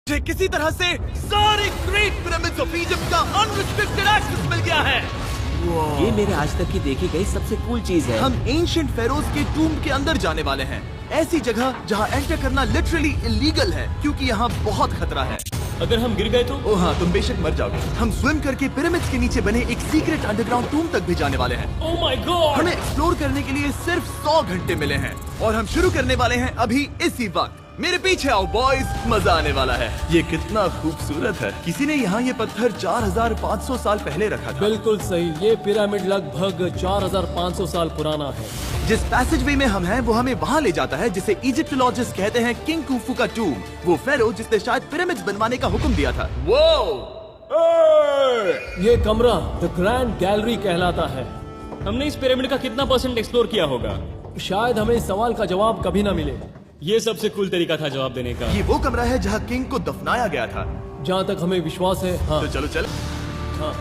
मुझे किसी तरह से सारे ग्रेट पिरामिड्स ऑफ इजिप्ट का अनरिस्ट्रिक्टेड एक्सेस मिल गया है। ये मेरे आज तक की देखी गई सबसे कूल चीज है। हम एंशिएंट फेरोज के टूम्ब के अंदर जाने वाले हैं, ऐसी जगह जहाँ एंटर करना लिटरली इलीगल है क्योंकि यहाँ बहुत खतरा है। अगर हम गिर गए तो? ओ हाँ, तुम बेशक मर जाओगे। हम स्विम करके पिरामिड्स के नीचे बने एक सीक्रेट अंडरग्राउंड टूम्ब तक भी जाने वाले हैं। Oh my God! हमें एक्सप्लोर करने के लिए सिर्फ 100 घंटे मिले हैं और हम शुरू करने वाले हैं अभी इसी वक्त। मेरे पीछे आओ बॉयज, मजा आने वाला है। ये कितना खूबसूरत है। किसी ने यहाँ ये पत्थर 4500 साल पहले रखा था। बिल्कुल सही, ये पिरामिड लगभग 4500 साल पुराना है। जिस पैसेजवे में हम हैं वो हमें वहाँ ले जाता है जिसे इजिप्टोलॉजिस्ट कहते हैं किंग कुफू का टूम्ब, वो फेरो जिसने शायद पिरामिड्स बनवाने का हुक्म दिया था। वो ये कमरा द ग्रैंड गैलरी कहलाता है। हमने इस पिरामिड का कितना % एक्सप्लोर किया होगा? शायद हमें इस सवाल का जवाब कभी ना मिले। ये सबसे कूल तरीका था जवाब देने का। ये वो कमरा है जहाँ किंग को दफनाया गया था। जहाँ तक हमें विश्वास है। हाँ। तो चलो चल। हाँ।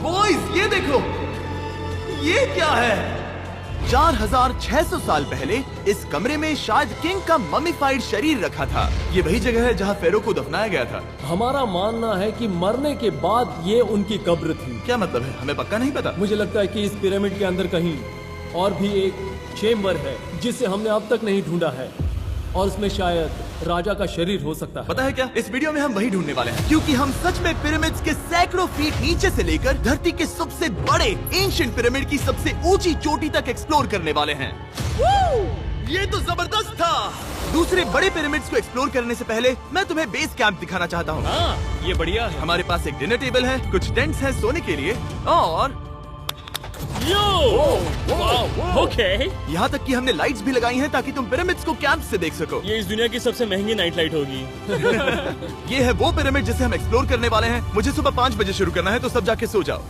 बॉयज ये देखो, ये क्या है? 4600 साल पहले इस कमरे में शायद किंग का ममीफाइड शरीर रखा था। ये वही जगह है जहाँ फेरो को दफनाया गया था। हमारा मानना है कि मरने के बाद ये उनकी कब्र थी। क्या मतलब है? हमें पक्का नहीं पता। मुझे लगता है कि इस पिरामिड के अंदर कहीं और भी एक चेम्बर है जिसे हमने अब तक नहीं ढूंढा है और उसमें शायद राजा का शरीर हो सकता है। पता है क्या, इस वीडियो में हम वही ढूंढने वाले हैं क्योंकि हम सच में पिरामिड्स के सैकड़ों फीट नीचे से लेकर धरती के सबसे बड़े एंशिएंट पिरामिड की सबसे ऊंची चोटी तक एक्सप्लोर करने वाले हैं। ये तो जबरदस्त था। दूसरे बड़े पिरामिड्स को एक्सप्लोर करने से पहले मैं तुम्हें बेस कैंप दिखाना चाहता हूँ। हाँ, ये बढ़िया है। हमारे पास एक डिनर टेबल है, कुछ टेंट्स हैं सोने के लिए और ओके। यहाँ तक कि हमने लाइट्स भी लगाई हैं ताकि तुम पिरामिड्स को कैंप से देख सको। ये इस दुनिया की सबसे महंगी नाइट लाइट होगी। ये है वो पिरामिड जिसे हम एक्सप्लोर करने वाले हैं। मुझे सुबह 5 बजे शुरू करना है तो सब जाके सो जाओ।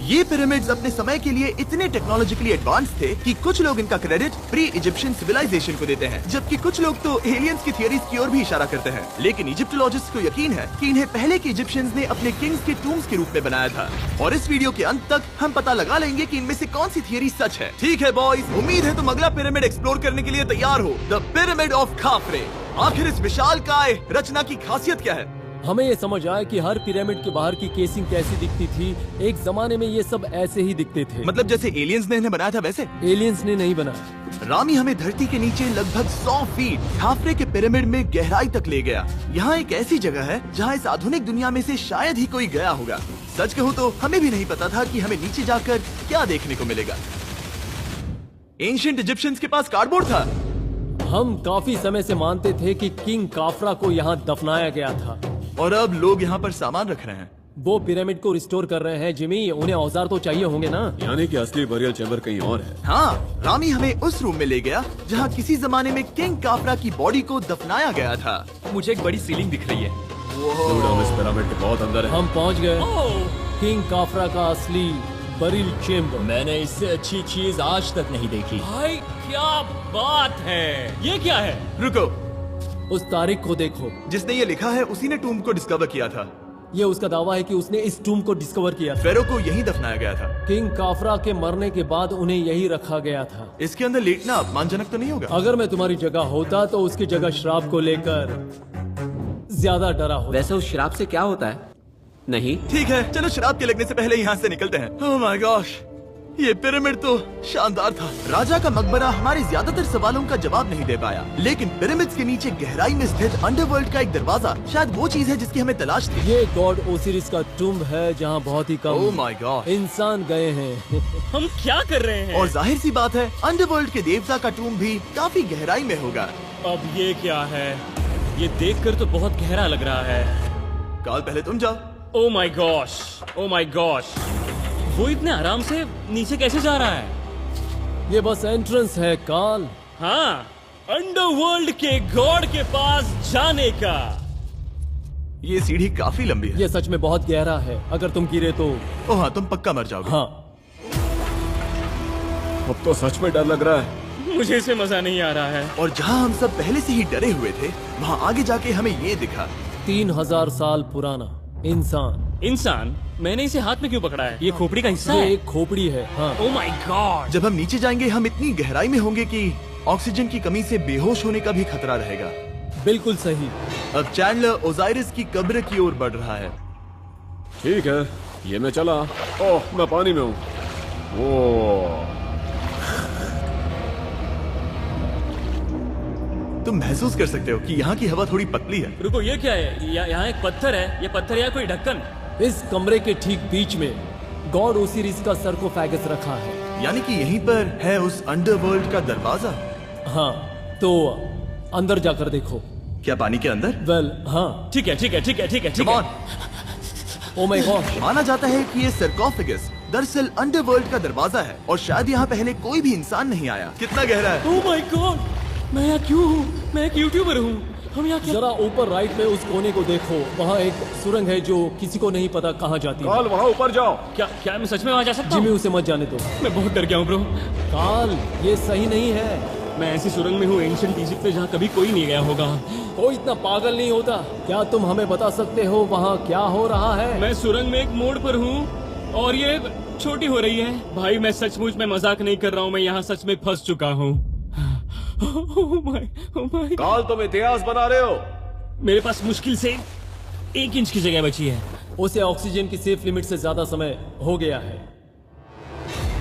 ये पिरामिड्स अपने समय के लिए इतने टेक्नोलॉजिकली एडवांस थे कि कुछ लोग इनका क्रेडिट प्री इजिप्शियन सिविलाइजेशन को देते हैं, जबकि कुछ लोग तो एलियंस की थियरीज की ओर भी इशारा करते हैं। लेकिन इजिप्टोलॉजिस्ट को यकीन है कि इन्हें पहले के इजिप्शियंस ने अपने किंग्स के टूम्स के रूप में बनाया था। और इस वीडियो के अंत तक हम पता लगा लेंगे कि इनमें से कौन सी थियरी सच है। ठीक है बॉयज, उम्मीद है तुम अगला पिरामिड एक्सप्लोर करने के लिए तैयार हो, द पिरामिड ऑफ खाफरे। आखिर इस विशालकाय रचना की खासियत क्या है? हमें ये समझ आया कि हर पिरामिड के बाहर की केसिंग कैसी दिखती थी। एक जमाने में ये सब ऐसे ही दिखते थे। मतलब जैसे एलियंस ने इन्हें बनाया था वैसे? एलियंस ने नहीं बनाया। रामी हमें धरती के नीचे लगभग 100 फीट खाफरे के पिरामिड में गहराई तक ले गया। यहाँ एक ऐसी जगह है जहाँ इस आधुनिक दुनिया में से शायद ही कोई गया होगा। सच कहूँ तो हमें भी नहीं पता था कि हमें नीचे जाकर क्या देखने को मिलेगा। एंशिएंट इजिप्शियंस के पास कार्डबोर्ड था। हम काफी समय से मानते थे कि किंग काफरा को यहाँ दफनाया गया था और अब लोग यहाँ पर सामान रख रहे हैं। वो पिरामिड को रिस्टोर कर रहे हैं। जिमी, उन्हें औजार तो चाहिए होंगे ना? यानी कि असली बरियल चैम्बर कहीं और है। हाँ, रामी हमें उस रूम में ले गया जहाँ किसी जमाने में किंग काफरा की बॉडी को दफनाया गया था। मुझे एक बड़ी सीलिंग दिख रही है। Dude, हम इस पिरामिड के बहुत अंदर है। हम पहुँच गए किंग काफरा का असली बरिल चेम्बर। मैंने इससे अच्छी चीज आज तक नहीं देखी। भाई क्या बात है! ये क्या है? रुको, उस तारीख को देखो। जिसने ये लिखा है उसी ने टूम्ब को डिस्कवर किया था। ये उसका दावा है कि उसने इस टूम्ब को डिस्कवर किया था। फेरो को यहीं दफनाया गया था। किंग काफरा के मरने के बाद उन्हें यही रखा गया था। इसके अंदर लेटना अपमानजनक तो नहीं होगा? अगर मैं तुम्हारी जगह होता तो उसकी जगह श्राप को लेकर ज्यादा डरा होता। वैसे उस शराब से क्या होता है? नहीं। ठीक है, चलो शराब के लगने से पहले यहाँ से निकलते हैं। ओह माय गॉश, ये पिरामिड तो शानदार था। राजा का मकबरा हमारे ज्यादातर सवालों का जवाब नहीं दे पाया, लेकिन पिरामिड्स के नीचे गहराई में स्थित अंडरवर्ल्ड का एक दरवाजा शायद वो चीज है जिसकी हमें तलाश थी। ये गॉड ओसिरिस का टूम्ब है जहाँ बहुत ही ओह कम माय गॉड इंसान गए हैं। हम क्या कर रहे हैं? और जाहिर सी बात है अंडरवर्ल्ड के देवता का टूम्ब भी काफी गहराई में होगा। अब ये क्या है? ये देखकर तो बहुत गहरा लग रहा है। काल, पहले तुम जाओ। Oh my gosh, oh my gosh, वो इतने आराम से नीचे कैसे जा रहा है? ये बस एंट्रेंस है काल। हाँ, अंडरवर्ल्ड के गॉड के पास जाने का। ये सीढ़ी काफी लंबी है। ये सच में बहुत गहरा है। अगर तुम गिरे तो ओह हाँ, तुम पक्का मर जाओगे। हाँ। अब तो सच में डर लग रहा है। मुझे इसे मजा नहीं आ रहा है। और जहाँ हम सब पहले से ही डरे हुए थे, वहाँ आगे जाके हमें ये दिखा। 3000 साल पुराना इंसान। इंसान? मैंने इसे हाथ में क्यों पकड़ा है? ये खोपड़ी का हिस्सा ये है? एक खोपड़ी है। हाँ। Oh my God! जब हम नीचे जाएंगे हम इतनी गहराई में होंगे कि ऑक्सीजन की कमी से बेहोश होने का भी खतरा रहेगा। बिल्कुल सही। अब चैंडलर ओजाइरिस की कब्र की ओर बढ़ रहा है। ठीक है, ये मैं चला। ओह, मैं पानी में हूँ। ओह, तुम महसूस कर सकते हो कि यहाँ की हवा थोड़ी पतली है। रुको, ये क्या है? यहाँ एक पत्थर है। ये पत्थर या कोई ढक्कन? इस कमरे के ठीक बीच में गॉड ओसिरिस का सर्कोफेगस रखा है। यानी कि यहीं पर है उस अंडरवर्ल्ड का दरवाजा। हाँ, तो अंदर जाकर देखो। क्या पानी के अंदर? वेल, हाँ। ठीक है, ठीक है, ठीक है, ठीक है, ठीक Come है। on। Oh my God. माना जाता है कि ये सर्कोफेगस दरअसल अंडरवर्ल्ड का दरवाजा है और शायद यहाँ पहले कोई भी इंसान नहीं आया। कितना गहरा है? ओह माय गॉड, मैं यहाँ क्यों हूँ? मैं एक यूट्यूबर हूँ। हम यहाँ क्या? जरा ऊपर राइट में उस कोने को देखो, वहाँ एक सुरंग है जो किसी को नहीं पता कहाँ जाती है। काल वहाँ ऊपर जाओ। क्या मैं सच में वहाँ जा सकता जिमी, हूँ? उसे मत जाने दो। मैं बहुत डर गया हूँ ब्रो। काल, ये सही नहीं है। मैं ऐसी सुरंग में हूँ एंशिएंट इजिप्ट में जहाँ कभी कोई नहीं गया होगा। कोई इतना पागल नहीं होता। क्या तुम हमें बता सकते हो वहाँ क्या हो रहा है? मैं सुरंग में एक मोड़ पर हूँ और ये छोटी हो रही है। भाई, मैं सचमुच में मजाक नहीं कर रहा हूँ। मैं यहाँ सच में फंस चुका हूँ। Oh my. काल, तुम इतिहास बना रहे हो। मेरे पास मुश्किल से 1 इंच की जगह बची है। उसे ऑक्सीजन की सेफ लिमिट से ज्यादा समय हो गया है।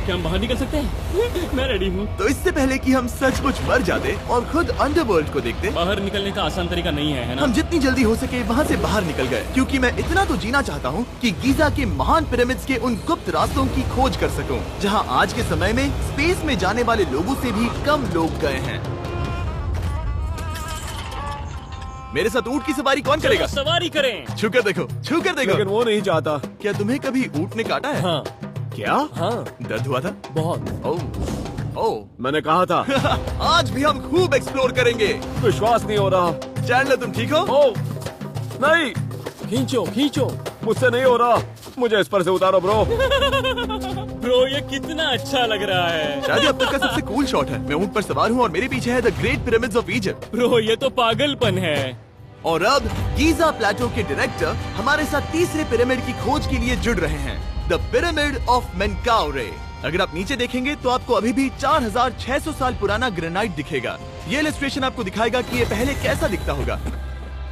क्या हम बाहर निकल सकते हैं? मैं रेडी हूँ। तो इससे पहले कि हम सचमुच मर जाते और खुद अंडरवर्ल्ड को देखते, बाहर निकलने का आसान तरीका नहीं है ना? हम जितनी जल्दी हो सके वहाँ से बाहर निकल गए, क्योंकि मैं इतना तो जीना चाहता हूँ कि गीजा के महान पिरामिड्स के उन गुप्त रास्तों की खोज कर सकूं, जहाँ आज के समय में स्पेस में जाने वाले लोगों से भी कम लोग गए हैं। मेरे साथ ऊंट की सवारी कौन करेगा? चलो सवारी करें। छूकर देखो, छूकर देखो। लेकिन वो नहीं चाहता। क्या तुम्हें कभी ऊंट ने काटा है? हाँ क्या? हाँ, दर्द हुआ था? बहुत। ओह मैंने कहा था। आज भी हम खूब एक्सप्लोर करेंगे। विश्वास नहीं हो रहा। चैंडलर, तुम ठीक हो? ओह, नहीं, खींचो खींचो। मुझसे नहीं हो रहा। मुझे इस पर से उतारो ब्रो। ब्रो, ये कितना अच्छा लग रहा है। शायद ये अब तक का सबसे कूल शॉट है। मैं ऊंट पर सवार हूँ और मेरे पीछे है the great pyramids of Egypt. Bro, ये तो पागलपन है। और अब गीजा प्लेटो के डायरेक्टर हमारे साथ तीसरे पिरामिड की खोज के लिए जुड़ रहे हैं, द पिरामिड ऑफ मेनकाउरे। अगर आप नीचे देखेंगे तो आपको अभी भी 4600 साल पुराना ग्रेनाइट दिखेगा। ये इलस्ट्रेशन आपको दिखाएगा कि ये पहले कैसा दिखता होगा।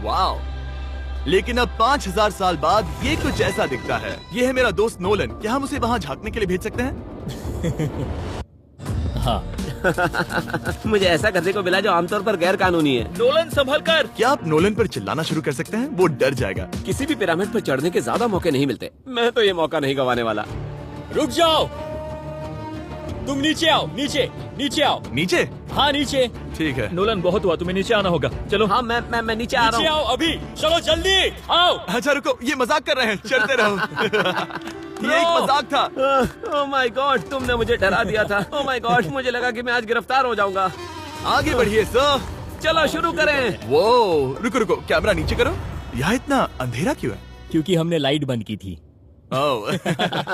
वाओ! लेकिन अब 5000 साल बाद ये कुछ ऐसा दिखता है। ये है मेरा दोस्त नोलन। क्या हम उसे वहाँ झांकने के लिए भेज सकते हैं? हाँ। मुझे ऐसा करने को मिला जो आमतौर पर गैर कानूनी है। नोलन, संभल कर। क्या आप नोलन पर चिल्लाना शुरू कर सकते हैं? वो डर जाएगा। किसी भी पिरामिड पर चढ़ने के ज्यादा मौके नहीं मिलते। मैं तो ये मौका नहीं गंवाने वाला। रुक जाओ, तुम नीचे आओ। नीचे नीचे आओ। नीचे? हाँ, नीचे। ठीक है। नोलन, बहुत हुआ, तुम्हें नीचे आना होगा। चलो। हाँ, मैं नीचे आ नीचे रहा हूँ। आओ अभी। चलो जल्दी आओ। अच्छा रुको, ये मजाक कर रहे हैं। चलते रहो। ये एक मजाक था। ओह माय गॉड, तुमने मुझे डरा दिया था। ओह माय गॉड, मुझे लगा कि मैं आज गिरफ्तार हो जाऊंगा। आगे बढ़िए सर। चलो शुरू करें। वो रुको रुको, कैमरा नीचे करो। यहाँ इतना अंधेरा क्यों है? क्योंकि हमने लाइट बंद की थी। ओह,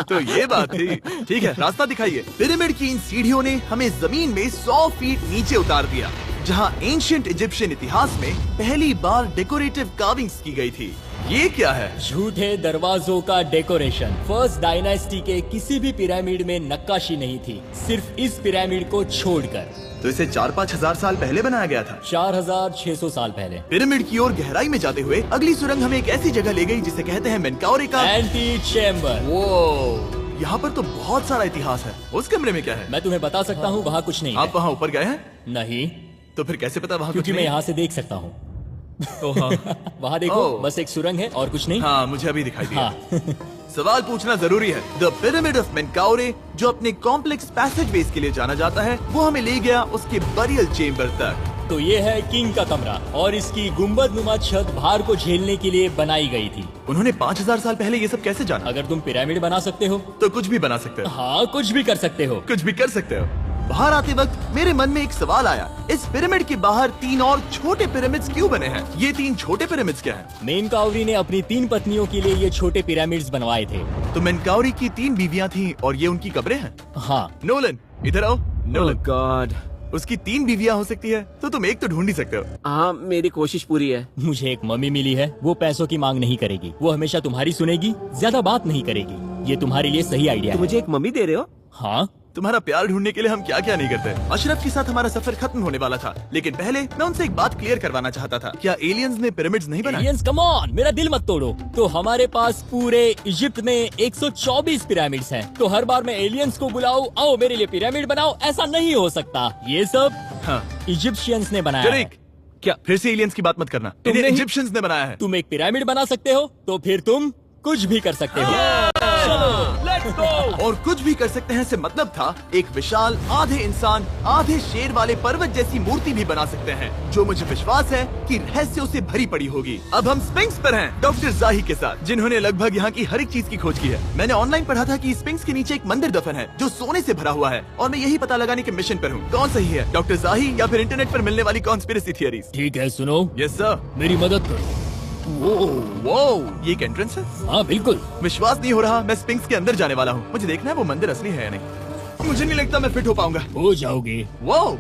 तो ये बात थी। ठीक है, रास्ता दिखाइए। पिरामिड की इन सीढ़ियों ने हमें जमीन में 100 फीट नीचे उतार दिया, जहाँ एंशिएंट इजिप्शियन इतिहास में पहली बार डेकोरेटिव कार्विंग्स की गई थी। ये क्या है? झूठे दरवाजों का डेकोरेशन। फर्स्ट डायनास्टी के किसी भी पिरामिड में नक्काशी नहीं थी, सिर्फ इस पिरामिड को छोड़कर। तो इसे 4-5 हजार साल पहले बनाया गया था। 4600 साल पहले। पिरामिड की ओर गहराई में जाते हुए अगली सुरंग हमें एक ऐसी जगह ले गई जिसे कहते हैं मेनकाउरे का एंटी चैम्बर। वो यहाँ पर तो बहुत सारा इतिहास है। उस कमरे में क्या है? मैं तुम्हें बता सकता हूँ, वहाँ कुछ नहीं आप है। वहाँ ऊपर गए हैं? नहीं, तो फिर कैसे पता वहाँ क्योंकि कुछ मैं नहीं? यहाँ से देख सकता हूँ। वहाँ देखो, ओह। बस एक सुरंग है और कुछ नहीं। हाँ, मुझे अभी दिखाई दिया। हाँ। सवाल पूछना जरूरी है। द पिरामिड ऑफ मेनकाउरे, जो अपने कॉम्प्लेक्स पैसेजवेज के लिए जाना जाता है, वो हमें ले गया उसके बरियल चेम्बर तक। तो ये है किंग का कमरा और इसकी गुम्बद नुमा छत भार को झेलने के लिए बनाई गई थी। उन्होंने 5000 साल पहले ये सब कैसे जाना? अगर तुम पिरामिड बना सकते हो तो कुछ भी बना सकते हो। हाँ, कुछ भी कर सकते हो। कुछ भी कर सकते हो। बाहर आते वक्त मेरे मन में एक सवाल आया, इस पिरामिड के बाहर 3 और छोटे पिरामिड्स क्यों बने हैं? ये 3 छोटे पिरामिड्स क्या हैं? मेनकाउरी ने अपनी 3 पत्नियों के लिए ये छोटे पिरामिड्स बनवाए थे। तो मेनकाउरी की 3 बीवियां थीं और ये उनकी कब्रें हैं। हाँ। नोलन, इधर आओ। ओह नोलन, गॉड। उसकी 3 बीवियां हो सकती है, तो तुम एक तो ढूंढ ही सकते हो। हाँ, मेरी कोशिश पूरी है। मुझे एक मम्मी मिली है, वो पैसों की मांग नहीं करेगी, वो हमेशा तुम्हारी सुनेगी, ज्यादा बात नहीं करेगी। ये तुम्हारे लिए सही आइडिया तो है। मुझे एक मम्मी दे रहे हो? हाँ, तुम्हारा प्यार ढूंढने के लिए हम क्या क्या नहीं करते। अशरफ के साथ हमारा सफर खत्म होने वाला था, लेकिन पहले मैं उनसे एक बात क्लियर करवाना चाहता था। क्या एलियंस ने पिरामिड्स नहीं बनाए? एलियंस कम ऑन, मेरा दिल मत तोड़ो। तो हमारे पास पूरे इजिप्ट में 124 पिरामिड्स हैं। तो हर बार मैं एलियंस को बुलाऊं, आओ मेरे लिए पिरामिड बनाओ, ऐसा नहीं हो सकता। ये सब हाँ इजिप्शियंस ने बनाया है। शरीक, क्या फिर से एलियंस की बात मत करना। तुमने इन्हें ही- इजिप्शियंस ने बनाया है। तुम एक पिरामिड बना सकते हो तो फिर तुम कुछ भी कर सकते हो। और कुछ भी कर सकते हैं से मतलब था एक विशाल आधे इंसान आधे शेर वाले पर्वत जैसी मूर्ति भी बना सकते हैं, जो मुझे विश्वास है कि रहस्यों से भरी पड़ी होगी। अब हम स्पिंक्स पर हैं, डॉक्टर जाही के साथ, जिन्होंने लगभग यहाँ की हर एक चीज की खोज की है। मैंने ऑनलाइन पढ़ा था कि स्पिंक्स के नीचे एक मंदिर दफन है जो सोने से भरा हुआ है, और मैं यही पता लगाने के मिशन पर हूँ। कौन सही है, डॉक्टर जाही या फिर इंटरनेट पर मिलने वाली कॉन्स्पिरेसी थियरीज? ठीक है, सुनो, यस सर। मेरी मदद करो। वो ये एक एंट्रेंस है? हाँ बिल्कुल। विश्वास नहीं हो रहा, मैं स्पिंक्स के अंदर जाने वाला हूँ। मुझे देखना है वो मंदिर असली है या नहीं। मुझे नहीं लगता मैं फिट हो पाऊंगा। हो जाओगे। वो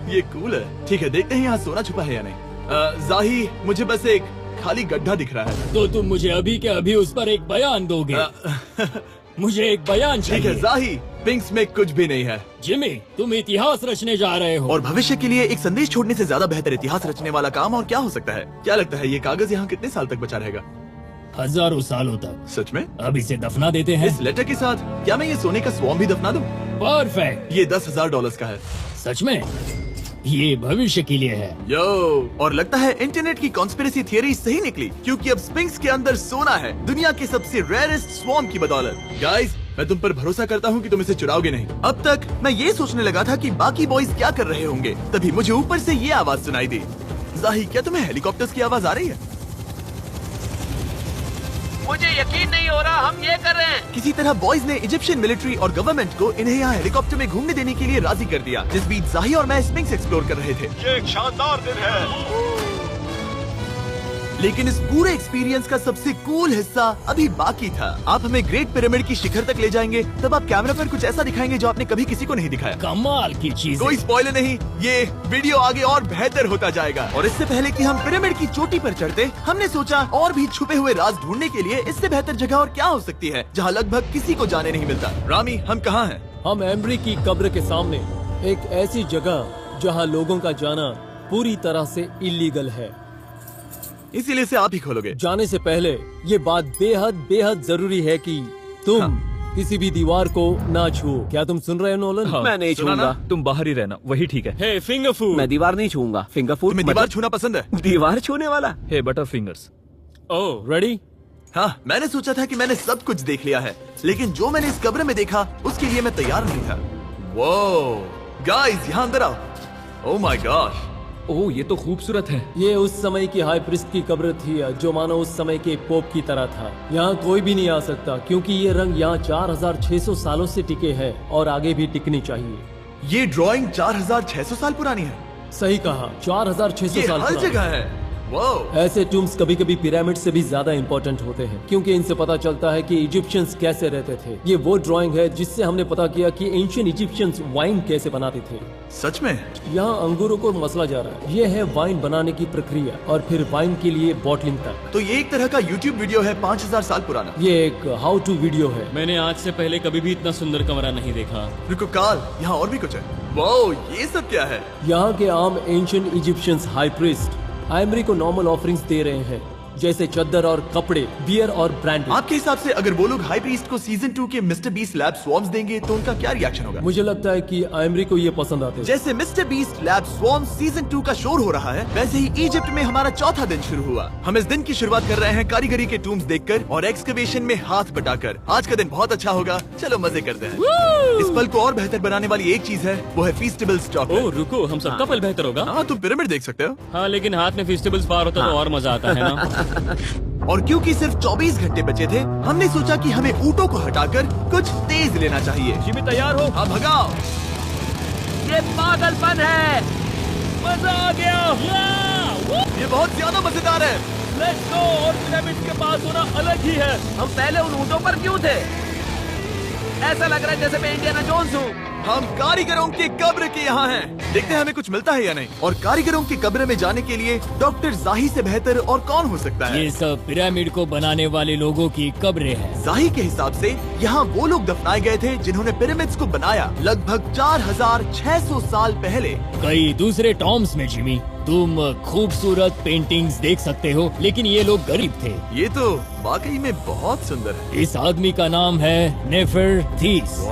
ये कूल है। ठीक है, देखते हैं यहाँ सोना छुपा है या नहीं। जाही, मुझे बस एक खाली गड्ढा दिख रहा है। तो तुम मुझे अभी के अभी उस पर एक बयान दोगे? मुझे एक बयान ठीक है चाहिए। जाही, स्पिंक्स में कुछ भी नहीं है। जिमी, तुम इतिहास रचने जा रहे हो। और भविष्य के लिए एक संदेश छोड़ने से ज्यादा बेहतर इतिहास रचने वाला काम और क्या हो सकता है? क्या लगता है ये कागज यहाँ कितने साल तक बचा रहेगा? हजारों सालों तक। सच में? अब इसे दफना देते हैं। इस लेटर के साथ क्या मैं ये सोने का स्वॉर्म भी दफना दूं? परफेक्ट। ये $10,000 का है। सच में? ये भविष्य के लिए है। यो, और लगता है इंटरनेट की कॉन्स्पिरेसी थियरी सही निकली, क्योंकि अब स्पिंक्स के अंदर सोना है, दुनिया के सबसे रेयरेस्ट स्वॉर्म की बदौलत। गाइस, मैं तुम पर भरोसा करता हूँ कि तुम इसे चुराओगे नहीं। अब तक मैं ये सोचने लगा था कि बाकी बॉयज क्या कर रहे होंगे, तभी मुझे ऊपर से ये आवाज सुनाई दी। जाही, क्या तुम्हें हेलीकॉप्टर्स की आवाज आ रही है? मुझे यकीन नहीं हो रहा हम ये कर रहे हैं। किसी तरह बॉयज ने इजिप्शियन मिलिट्री और गवर्नमेंट को इन्हें यहाँ हेलीकॉप्टर में घूमने देने के लिए राजी कर दिया, जिस बीच जाही और मैं स्पिंक्स एक्सप्लोर कर रहे थे। ये एक शानदार दिन है। लेकिन इस पूरे एक्सपीरियंस का सबसे कूल हिस्सा अभी बाकी था। आप हमें ग्रेट पिरामिड की शिखर तक ले जाएंगे, तब आप कैमरा पर कुछ ऐसा दिखाएंगे जो आपने कभी किसी को नहीं दिखाया। कमाल की चीज। कोई स्पॉइलर नहीं, ये वीडियो आगे और बेहतर होता जाएगा। और इससे पहले कि हम पिरामिड की चोटी पर चढ़ते, हमने सोचा और भी छुपे हुए राज ढूंढने के लिए इससे बेहतर जगह और क्या हो सकती है, जहाँ लगभग किसी को जाने नहीं मिलता। रामी, हम कहाँ हैं? हम एम्ब्री की कब्र के सामने, एक ऐसी जगह जहां लोगों का जाना पूरी तरह से इलीगल है। इसीलिए इसे आप ही खोलोगे। जाने से पहले ये बात बेहद जरूरी है कि तुम किसी भी दीवार को ना छुओ। क्या तुम सुन रहे हो नोलन? मैं नहीं सुना छूंगा। ना? तुम बाहर ही रहना, वही ठीक है। हे फिंगर फूड। मैं दीवार नहीं छूंगा। फिंगर फूड तुम्हें दीवार छूना पसंद है? दीवार छूने वाला? हे बटर फिंगर्स। ओह, रेडी? हाँ, मैंने सोचा था कि मैंने सब कुछ देख लिया है, लेकिन जो मैंने इस कब्र में देखा उसके लिए मैं तैयार नहीं था। वो गाइस, यहाँ अंदर आओ। ओह माय गॉश, ओह, ये तो खूबसूरत है। ये उस समय की हाई प्रिस्ट की कब्र थी, जो मानो उस समय के पोप की तरह था। यहाँ कोई भी नहीं आ सकता, क्योंकि ये रंग यहाँ 4600 सालों से टिके हैं और आगे भी टिकनी चाहिए। ये ड्राइंग 4600 साल पुरानी है। सही कहा, 4600 ये साल हर पुरानी। जगह है। वो ऐसे टूम्स कभी कभी पिरामिड से भी ज्यादा इंपॉर्टेंट होते हैं, क्योंकि इनसे पता चलता है कि इजिप्शियंस कैसे रहते थे। ये वो ड्राइंग है जिससे हमने पता किया कि एंशियंट इजिप्शियंस वाइन कैसे बनाते थे। सच में? यहाँ अंगूरों को मसला जा रहा है। ये है वाइन बनाने की प्रक्रिया और फिर वाइन के लिए बॉटलिंग तक। तो ये एक तरह का YouTube वीडियो है 5000 साल पुराना। ये एक हाउ टू वीडियो है। मैंने आज से पहले कभी भी इतना सुंदर कमरा नहीं देखा। रुको काल, यहाँ और भी कुछ है। वो ये सब क्या है? यहाँ के आम एंशियंट इजिप्शियंस हाई प्रीस्ट आइमरी को नॉर्मल ऑफरिंग्स दे रहे हैं, जैसे चद्दर और कपड़े, बियर और ब्रांड। आपके हिसाब से अगर वो लोग हाई प्रीस्ट को सीजन 2 के मिस्टर बीस्ट लैब स्वॉर्म्स देंगे तो उनका क्या रिएक्शन होगा? मुझे लगता है कि आइमरी को ये पसंद आते हैं। जैसे मिस्टर बीस्ट लैब स्वॉर्म्स सीजन 2 का शोर हो रहा है, वैसे ही इजिप्ट में हमारा चौथा दिन शुरू हुआ। हम इस दिन की शुरुआत कर रहे हैं कारीगरी के टूम्स देखकर और एक्सकवेशन में हाथ बटाकर। आज का दिन बहुत अच्छा होगा, चलो मजे करते हैं। इस पल को और बेहतर बनाने वाली एक चीज है, वो है फीस्टेबल स्टॉक। ओह रुको, हम सबका पल बेहतर होगा। हाँ, तुम पिरामिड देख सकते हो। हाँ, लेकिन हाथ में फेस्टिवल्स बार होता तो और मजा आता है ना। और क्योंकि सिर्फ 24 घंटे बचे थे, हमने सोचा कि हमें ऊँटों को हटाकर कुछ तेज लेना चाहिए। जिमी तैयार हो? हाँ, भगाओ। ये पागलपन है। मजा आ गया। ये बहुत ज्यादा मजेदार है। Let's go. और पिरामिड के पास होना अलग ही है। हम पहले उन ऊँटों पर क्यों थे? ऐसा लग रहा है जैसे मैं इंडियाना जोन्स हूँ। हम कारीगरों के कब्र के यहाँ हैं। देखते हैं हमें कुछ मिलता है या नहीं। और कारीगरों की कब्र में जाने के लिए डॉक्टर जाही से बेहतर और कौन हो सकता है? ये सब पिरामिड को बनाने वाले लोगों की कब्रें हैं। जाही के हिसाब से यहाँ वो लोग दफनाए गए थे जिन्होंने पिरामिड्स को बनाया लगभग 4600 साल पहले। कई दूसरे टॉम्स में जिमी, तुम खूबसूरत पेंटिंग्स देख सकते हो, लेकिन ये लोग गरीब थे। ये तो वाकई में बहुत सुंदर है। इस आदमी का नाम है नेफरथीस।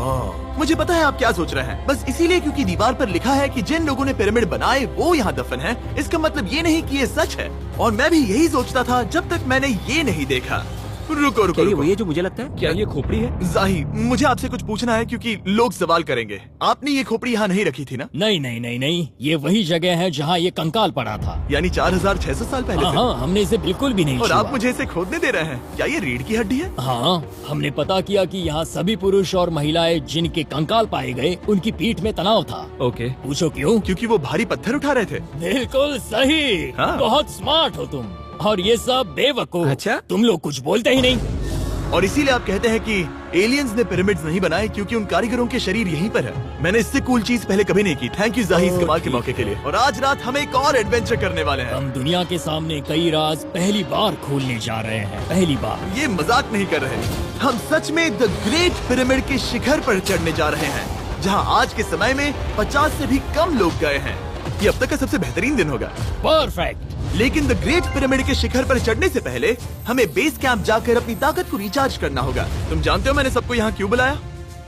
मुझे पता है आप क्या सोच रहे हैं, बस इसीलिए क्योंकि दीवार पर लिखा है कि जिन लोगों ने पिरामिड बनाए वो यहाँ दफन है, इसका मतलब ये नहीं कि ये सच है। और मैं भी यही सोचता था जब तक मैंने ये नहीं देखा। रुको रुको क्या ये रुको। वही है जो मुझे लगता है? क्या ये खोपड़ी है? जाही, मुझे आपसे कुछ पूछना है क्योंकि लोग सवाल करेंगे। आपने ये खोपड़ी यहाँ नहीं रखी थी ना? नहीं नहीं नहीं नहीं, ये वही जगह है जहाँ ये कंकाल पड़ा था। यानी 4600 साल पहले से? हाँ, हमने इसे बिल्कुल भी नहीं और छुआ। आप मुझे इसे खोदने दे रहे हैं? क्या ये रीढ़ की हड्डी है? हाँ, हमने पता किया कि यहाँ सभी पुरुष और महिलाएं जिनके कंकाल पाए गए उनकी पीठ में तनाव था। ओके। पूछो क्यों? क्योंकि वो भारी पत्थर उठा रहे थे। बिल्कुल सही। हाँ। बहुत स्मार्ट हो तुम। और ये सब बेवकूफ। अच्छा? तुम लोग कुछ बोलते ही नहीं। और इसीलिए आप कहते हैं कि एलियंस ने पिरामिड्स नहीं बनाए क्योंकि उन कारीगरों के शरीर यहीं पर है। मैंने इससे कूल चीज पहले कभी नहीं की। थैंक यू जाही इस कमाल के मौके के लिए। और आज रात हम एक और एडवेंचर करने वाले हैं। हम दुनिया के सामने कई राज पहली बार खोलने जा रहे हैं। पहली बार। ये मजाक नहीं कर रहे, हम सच में द ग्रेट पिरामिड के शिखर पर चढ़ने जा रहे हैं, जहां आज के समय में 50 से भी कम लोग गए हैं। ये अब तक का सबसे बेहतरीन दिन होगा। परफेक्ट। लेकिन द ग्रेट पिरामिड के शिखर पर चढ़ने से पहले हमें बेस कैंप जाकर अपनी ताकत को रिचार्ज करना होगा। तुम जानते हो मैंने सबको यहाँ क्यों बुलाया?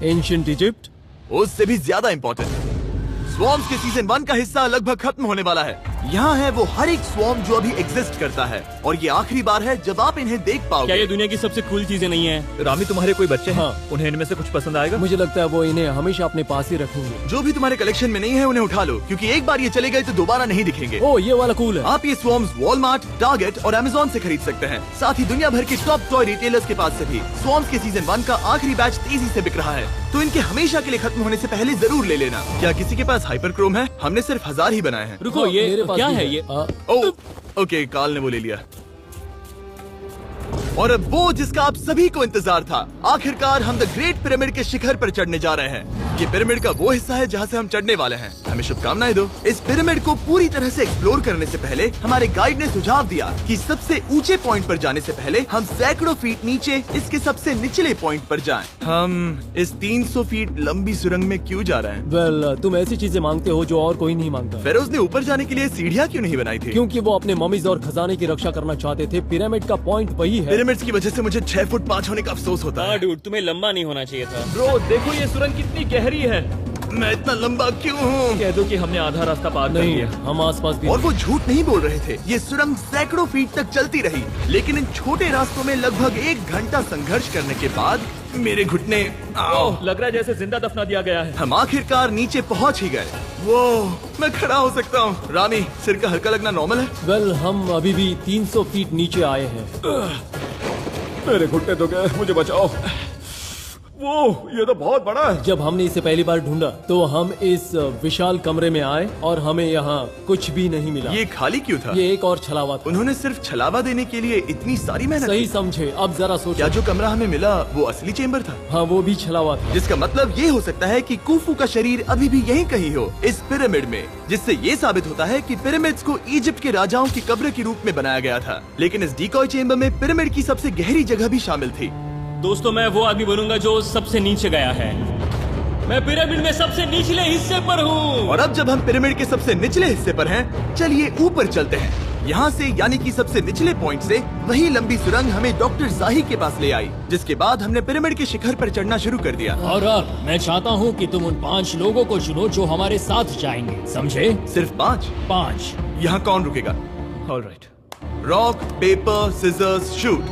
Ancient Egypt. उससे भी ज्यादा इम्पोर्टेंट, स्वॉर्म्स के सीजन 1 का हिस्सा लगभग खत्म होने वाला है। यहाँ है वो हर एक स्वॉर्म जो अभी एग्जिस्ट करता है, और ये आखिरी बार है जब आप इन्हें देख क्या पाओगे। ये दुनिया की सबसे कूल चीजें नहीं है? रामी, तुम्हारे कोई बच्चे हैं? हाँ। उन्हें इनमें से कुछ पसंद आएगा? मुझे लगता है वो इन्हें हमेशा अपने पास ही रखेंगे। जो भी तुम्हारे कलेक्शन में नहीं है उन्हें उठा लो, क्योंकि एक बार ये चले गए तो दोबारा नहीं दिखेंगे। ओ, ये वाला कूल है। आप ये स्वॉर्म्स वॉलमार्ट, टारगेट और अमेज़न से खरीद सकते हैं। साथ ही दुनिया भर के टॉप टॉय रिटेलर्स के पास से भी। स्वॉर्म्स के सीजन 1 का आखिरी बैच तेजी से बिक रहा है, तो इनके हमेशा के लिए खत्म होने से पहले जरूर ले लेना। क्या किसी के पास हाइपर क्रोम है? हमने सिर्फ 1000 ही बनाए हैं। रुको, हाँ, ये मेरे पास क्या भी है ये? ओह, ओके, काल ने वो ले लिया। और अब वो जिसका आप सभी को इंतजार था, आखिरकार हम द ग्रेट पिरामिड के शिखर पर चढ़ने जा रहे हैं। ये पिरामिड का वो हिस्सा है जहाँ से हम चढ़ने वाले हैं। हमें शुभकामनाएं दो। इस पिरामिड को पूरी तरह से एक्सप्लोर करने से पहले हमारे गाइड ने सुझाव दिया कि सबसे ऊंचे पॉइंट पर जाने से पहले हम सैकड़ों फीट नीचे इसके सबसे निचले पॉइंट पर जाएं। हम इस 300 फीट लंबी सुरंग में क्यों जा रहे हैं? वेल, तुम ऐसी चीजें मांगते हो जो और कोई नहीं मांगता। फेरोज ने ऊपर जाने के लिए सीढ़ियाँ क्यों नहीं बनाई थी? क्योंकि वो अपने ममीज और खजाने की रक्षा करना चाहते थे। पिरामिड का पॉइंट वही है। पिरामिड्स की वजह से मुझे 6 फुट 5 होने का अफसोस होता हाँ है। डूड, तुम्हें लंबा नहीं होना चाहिए था। ब्रो, देखो ये सुरंग कितनी गहरी है। मैं इतना लंबा क्यों हूँ? कह दो कि हमने आधा रास्ता पार कर नहीं, लिया। हम आसपास भी और वो झूठ नहीं बोल रहे थे। ये सुरंग सैकड़ों फीट तक चलती रही, लेकिन इन छोटे रास्तों में लगभग 1 घंटा संघर्ष करने के बाद मेरे घुटने ओह, लग रहा है जैसे जिंदा दफना दिया गया है। हम आखिरकार नीचे पहुंच ही गए। वो मैं खड़ा हो सकता हूँ। रामी, सिर का हल्का लगना नॉर्मल है? वेल, हम अभी भी 300 फीट नीचे आए हैं। मेरे घुटने तो गए, मुझे बचाओ। वो ये तो बहुत बड़ा है। जब हमने इसे पहली बार ढूंढा तो हम इस विशाल कमरे में आए और हमें यहाँ कुछ भी नहीं मिला। ये खाली क्यों था? ये एक और छलावा था। उन्होंने सिर्फ छलावा देने के लिए इतनी सारी मेहनत सही की? समझे। अब जरा क्या सोचो। जो कमरा हमें मिला वो असली चेम्बर था? हाँ, वो भी छलावा था। जिसका मतलब ये हो सकता है कि कुफू का शरीर अभी भी यहीं कहीं हो, इस पिरामिड में, जिससे ये साबित होता है कि पिरामिड्स को इजिप्ट के राजाओं की कब्र के रूप में बनाया गया था। लेकिन इस डिकॉय चेम्बर में पिरामिड की सबसे गहरी जगह भी शामिल थी। दोस्तों, मैं वो आदमी बनूंगा जो सबसे नीचे गया है। मैं पिरामिड में सबसे निचले हिस्से पर हूँ। और अब जब हम पिरामिड के सबसे निचले हिस्से पर हैं, चलिए ऊपर चलते हैं। यहाँ से यानी कि सबसे निचले पॉइंट से वही लंबी सुरंग हमें डॉक्टर जाही के पास ले आई, जिसके बाद हमने पिरामिड के शिखर पर चढ़ना शुरू कर दिया। और अब मैं चाहता हूँ कि तुम उन 5 लोगों को चुनो जो हमारे साथ जाएंगे, समझे? सिर्फ 5? 5। यहाँ कौन रुकेगा? Alright. Rock, paper, scissors, shoot.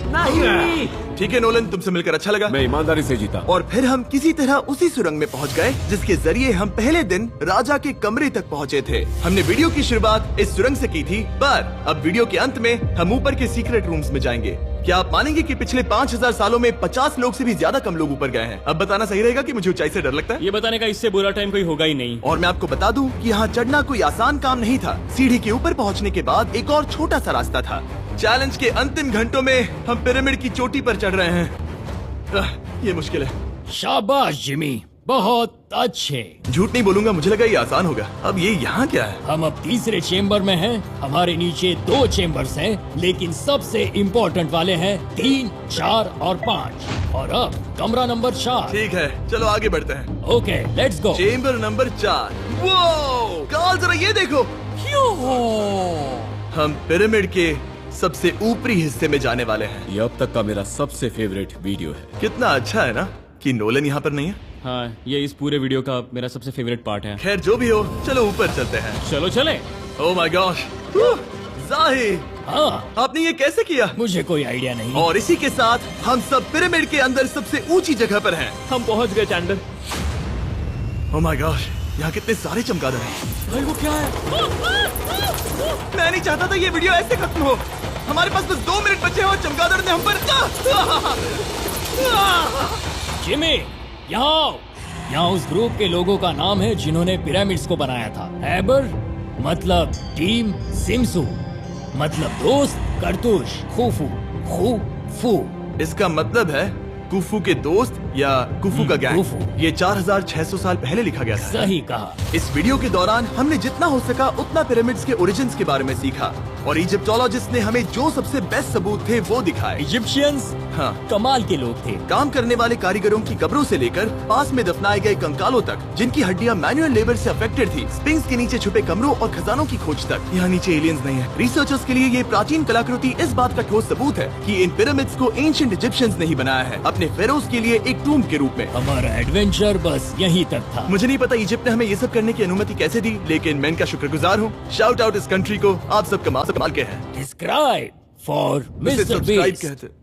नहीं। ठीक है नोलन, तुमसे मिलकर अच्छा लगा। मैं ईमानदारी से जीता। और फिर हम किसी तरह उसी सुरंग में पहुंच गए जिसके जरिए हम पहले दिन राजा के कमरे तक पहुंचे थे। हमने वीडियो की शुरुआत इस सुरंग से की थी, पर अब वीडियो के अंत में हम ऊपर के सीक्रेट रूम्स में जाएंगे। क्या आप मानेंगे कि पिछले 5000 सालों में 50 लोग से भी ज्यादा कम लोग ऊपर गए हैं? अब बताना सही रहेगा कि मुझे ऊंचाई से डर लगता है? ये बताने का इससे बुरा टाइम कोई होगा ही नहीं। और मैं आपको बता दूं कि यहाँ चढ़ना कोई आसान काम नहीं था। सीढ़ी के ऊपर पहुँचने के बाद एक और छोटा सा रास्ता था। चैलेंज के अंतिम घंटों में हम पिरामिड की चोटी पर चढ़ रहे हैं। ये मुश्किल है। शाबाश जिमी, बहुत अच्छे। झूठ नहीं बोलूंगा, मुझे लगा ये आसान होगा। अब ये यहाँ क्या है? हम अब तीसरे चेम्बर में हैं। हमारे नीचे 2 चेम्बर्स हैं, लेकिन सबसे इम्पोर्टेंट वाले हैं 3, 4 और 5। और अब कमरा नंबर 4। ठीक है, चलो आगे बढ़ते हैं। Okay, let's go. Chamber number 4। वो कार्ल, जरा ये देखो। हम पिरामिड के सबसे ऊपरी हिस्से में जाने वाले हैं। ये अब तक का मेरा सबसे फेवरेट वीडियो है। कितना अच्छा है ना कि नोलन यहाँ पर नहीं है। हाँ, ये इस पूरे वीडियो का मेरा सबसे फेवरेट पार्ट है। खैर जो भी हो, चलो ऊपर चलते हैं। चलो चले। ओह माय गॉश, जाहिर, हाँ, आपने ये कैसे किया? मुझे कोई आइडिया नहीं। और इसी के साथ हम सब पिरामिड के अंदर सबसे ऊंची जगह पर हैं। हम पहुंच गए चैंडलर। ओह माय गॉश, यहाँ कितने सारे चमगादड़ हैं। भाई वो क्या है? मैं नहीं चाहता था ये वीडियो ऐसे खत्म हो। हमारे पास बस 2 मिनट बचे हैं और चमगादड़ ने हम पर जिमी, यहाँ आओ। यहाँ उस ग्रुप के लोगों का नाम है जिन्होंने पिरामिड्स को बनाया था। एबर मतलब टीम, सिमसू मतलब दोस्त, करतूश, खूफू, खूफू। इसका मतलब है कुफू के दोस्त या कुफू का गैंग। कुफू। ये 4600 साल पहले लिखा गया था। सही कहा। इस वीडियो के दौरान हमने जितना हो सका उतना पिरामिड्स के ओरिजिन्स के बारे में सीखा और इजिप्टोलॉजिस्ट ने हमें जो सबसे बेस्ट सबूत थे वो दिखाए। इजिप्शियंस हाँ, कमाल के लोग थे। काम करने वाले कारीगरों की कब्रों से लेकर पास में दफनाए गए कंकालों तक, जिनकी हड्डियां मैनुअल लेबर से अफेक्टेड थी, स्पिंक्स के नीचे छुपे कमरों और खजानों की खोज तक। यहाँ नीचे एलियंस नहीं है। रिसर्चर्स के लिए ये प्राचीन कलाकृति इस बात का ठोस सबूत है कि इन पिरामिड्स को एंशिएंट इजिप्शियंस ने ही बनाया है, अपने फेरोज के लिए एक टूम्ब के रूप में। हमारा एडवेंचर बस यहीं तक था। मुझे नहीं पता इजिप्ट ने हमें ये सब करने की अनुमति कैसे दी, लेकिन मैं इनका शुक्रगुजार हूँ। शाउट आउट इस कंट्री को, आप सब कमाल के हैं। डिस्क्राइब फॉर उसे मिस्टर सब्सक्राइब बीस्ट। कहते